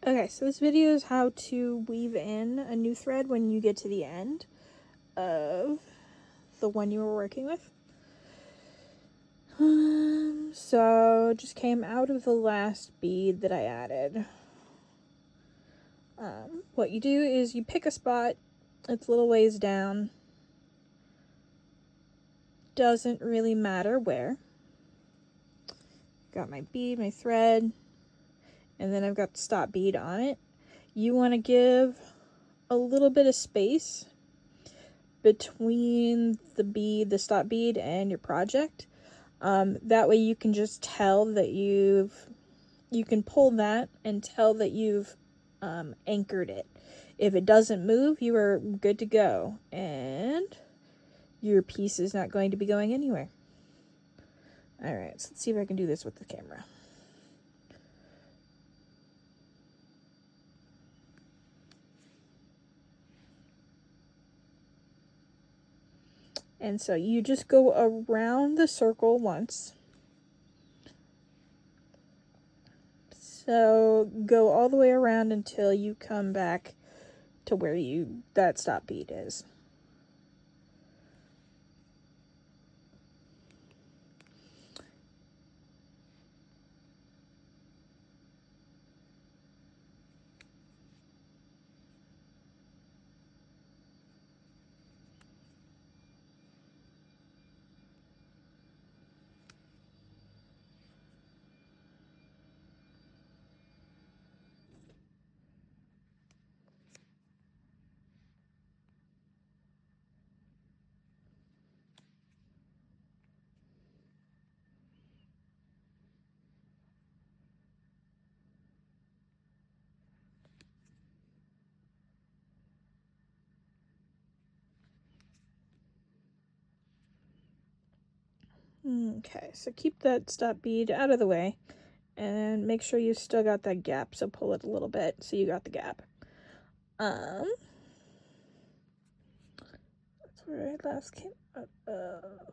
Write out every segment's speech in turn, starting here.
Okay, so this video is how to weave in a new thread when you get to the end of the one you were working with. So just came out of the last bead that I added. What you do is you pick a spot, it's a little ways down, doesn't really matter where. Got my bead, my thread, and then I've got the stop bead on it. You want to give a little bit of space between the stop bead and your project. That way you can just tell that you can pull that and tell that you've anchored it. If it doesn't move, you are good to go, and your piece is not going to be going anywhere. Alright, so let's see if I can do this with the camera. And so you just go around the circle once. So go all the way around until you come back to where that stop bead is. Okay, so keep that stop bead out of the way and make sure you still got that gap, so pull it a little bit so you got the gap. That's where I last came up of.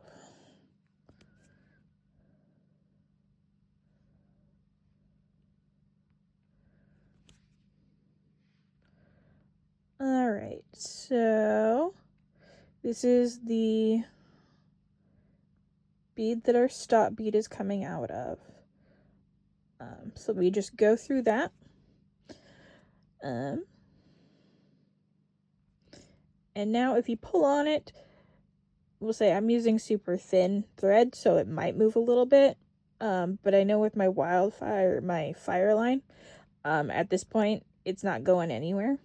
Alright, so this is the bead that our stop bead is coming out of. So we just go through that. And now if you pull on it, we'll say I'm using super thin thread, so it might move a little bit. But I know with my my fire line, at this point, it's not going anywhere.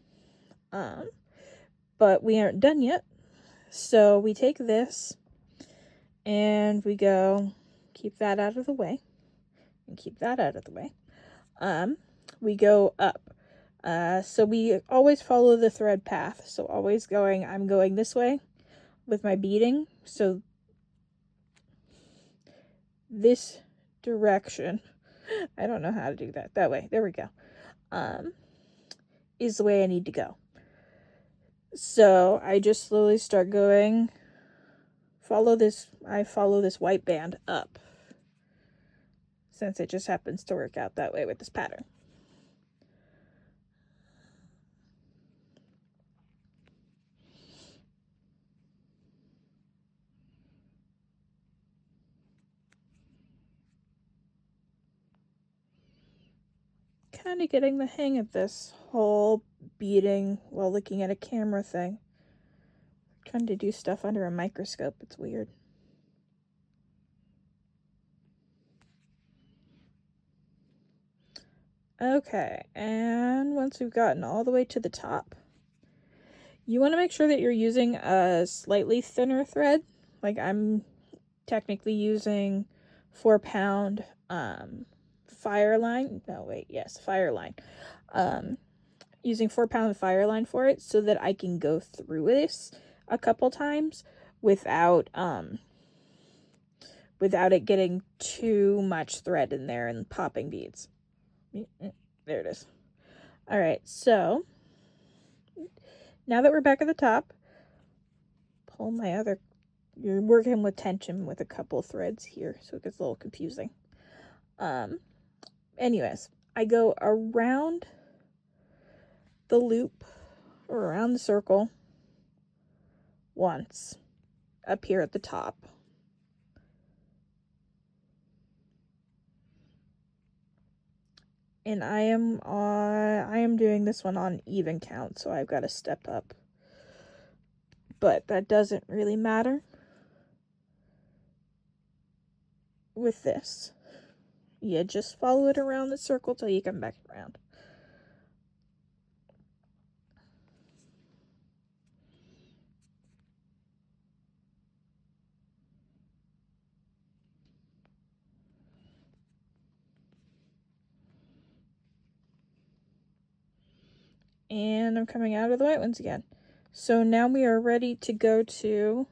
But we aren't done yet. So we take this and we go keep that out of the way and keep that out of the way. We go up. So we always follow the thread path. So always I'm going this way with my beading. So this direction, I don't know how to do that. That way, there we go, is the way I need to go. So I just slowly start going, I follow this white band up, since it just happens to work out that way with this pattern. Kind of getting the hang of this whole beading while looking at a camera thing. Trying to do stuff under a microscope, it's weird. Okay, and once we've gotten all the way to the top, you want to make sure that you're using a slightly thinner thread. Like I'm technically using 4-pound Fireline. No, wait, yes, Fireline. Using 4-pound Fireline for it so that I can go through this a couple times without it getting too much thread in there and popping beads. There it is. All right, so now that we're back at the top, pull my other. You're working with tension with a couple threads here, so it gets a little confusing. Anyways, I go around the loop or around the circle once up here at the top. And I am doing this one on even count, so I've got to step up. But that doesn't really matter with this. You just follow it around the circle till you come back around. And I'm coming out of the white ones again. So now we are ready to go to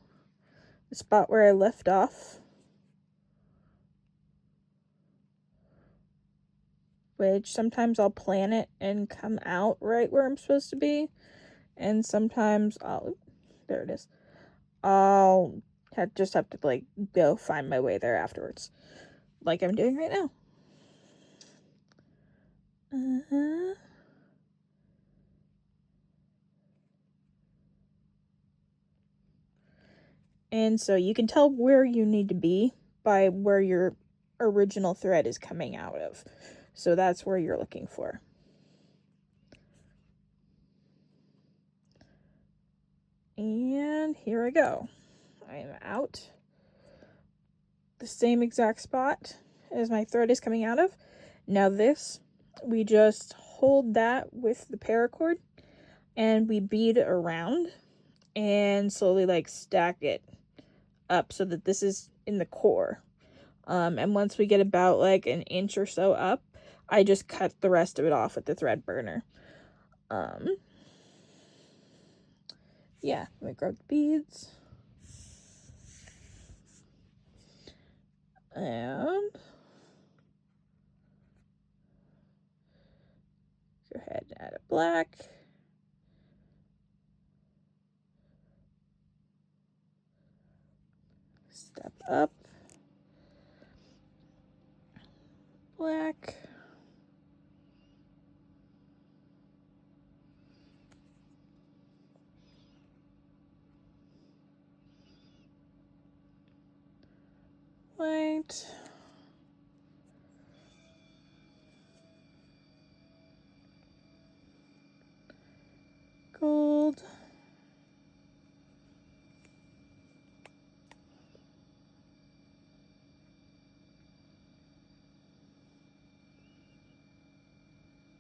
the spot where I left off, which sometimes I'll plan it and come out right where I'm supposed to be, and sometimes there it is. I'll just have to like go find my way there afterwards, like I'm doing right now. And so you can tell where you need to be by where your original thread is coming out of. So that's where you're looking for. And here I go. I am out the same exact spot as my thread is coming out of. Now this, we just hold that with the paracord and we bead around and slowly like stack it up so that this is in the core. And once we get about like an inch or so up, I just cut the rest of it off with the thread burner. Yeah, let me grab the beads. And go ahead and add a black. Step up. Black. White. Gold.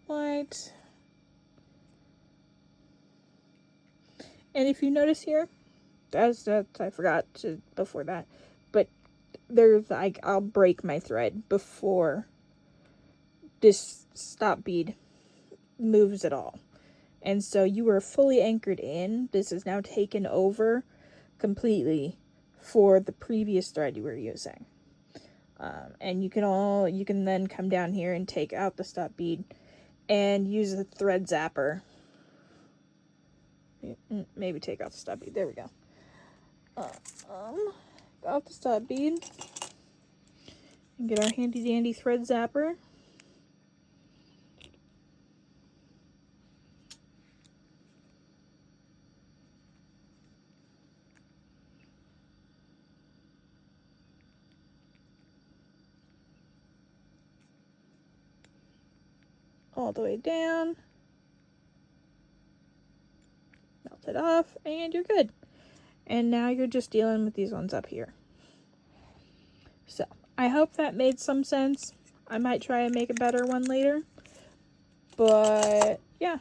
White. And if you notice here, that's I forgot to before that, but there's like I'll break my thread before this stop bead moves at all. And so you are fully anchored in. This is now taken over completely for the previous thread you were using. And you can then come down here and take out the stop bead and use a thread zapper. Maybe take out the stop bead. There we go. Out the stop bead and get our handy dandy thread zapper. All the way down. Melt it off and you're good. And now you're just dealing with these ones up here. So I hope that made some sense. I might try and make a better one later. But yeah.